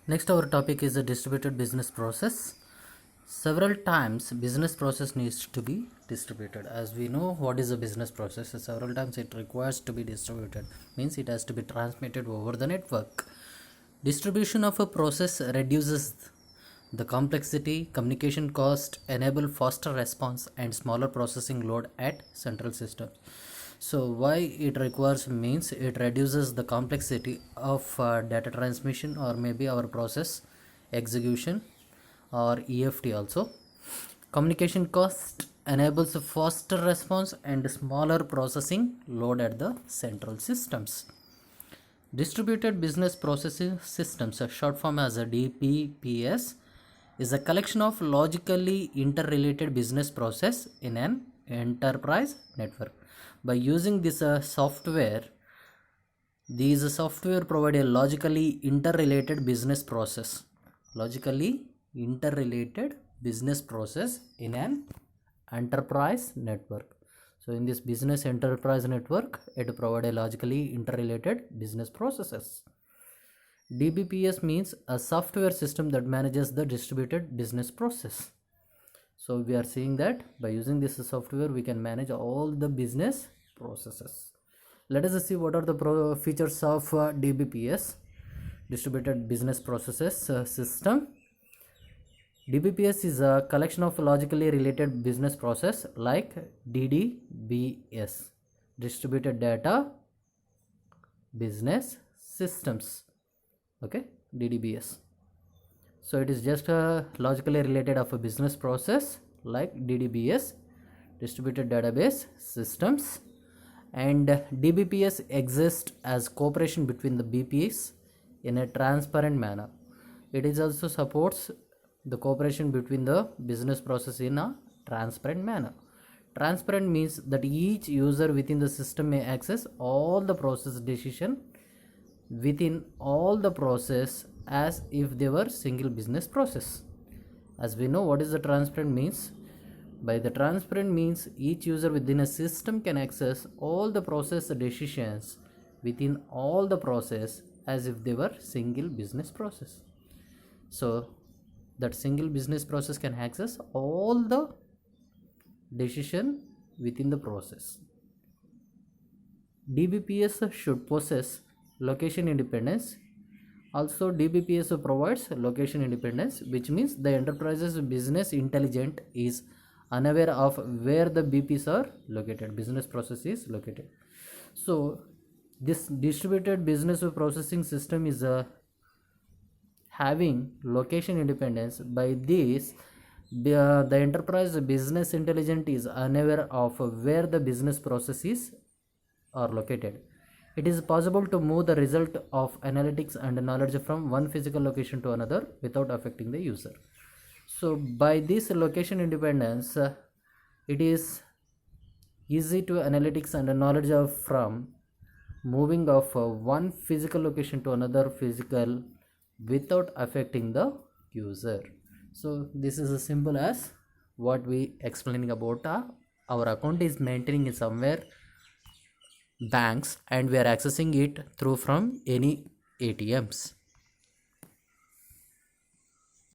Next, our topic is a distributed business process. Several times, business process needs to be distributed. As we know, what is a business process? Several times it requires to be distributed. Means it has to be transmitted over the network. Distribution of a process reduces the complexity, communication cost, enable faster response, and smaller processing load at central systems. So why it requires means it reduces the complexity of data transmission, or maybe our process execution, or EFT also. Communication cost enables a faster response and smaller processing load at the central systems. Distributed business processing systems, a short form as a DBPS, is a collection of logically interrelated business process in an enterprise network. By using this software, these software provide a logically interrelated business process. Logically interrelated business process in an enterprise network. So in this business enterprise network, it provides a logically interrelated business processes. DBPS means a software system that manages the distributed business process. So we are seeing that by using this software, we can manage all the business processes. Let us see what are the features of DBPS, distributed business processes system. DBPS is a collection of logically related business process like DDBS, distributed data business systems. Okay, DDBS. So it is just logically related of a business process like DDBS, distributed database systems. And DBPS exists as cooperation between the BPs in a transparent manner. It is also supports the cooperation between the business process in a transparent manner. Transparent means that each user within the system may access all the process decision within all the process as if they were single business process. As we know, what is the transparent means? By the transparent means, each user within a system can access all the process decisions within all the process as if they were single business process. So that single business process can access all the decision within the process. DBPS should possess location independence. Also, DBPS provides location independence, which means the enterprise's business intelligence is unaware of where the BPs are located, business process is located. So this distributed business processing system is having location independence. By this, the enterprise business intelligence is unaware of where the business processes are located. It is possible to move the result of analytics and knowledge from one physical location to another without affecting the user. So by this location independence, it is easy to analytics and knowledge from moving of one physical location to another physical without affecting the user. So this is as simple as what we explaining about our account is maintaining somewhere banks and we are accessing it through from any ATMs.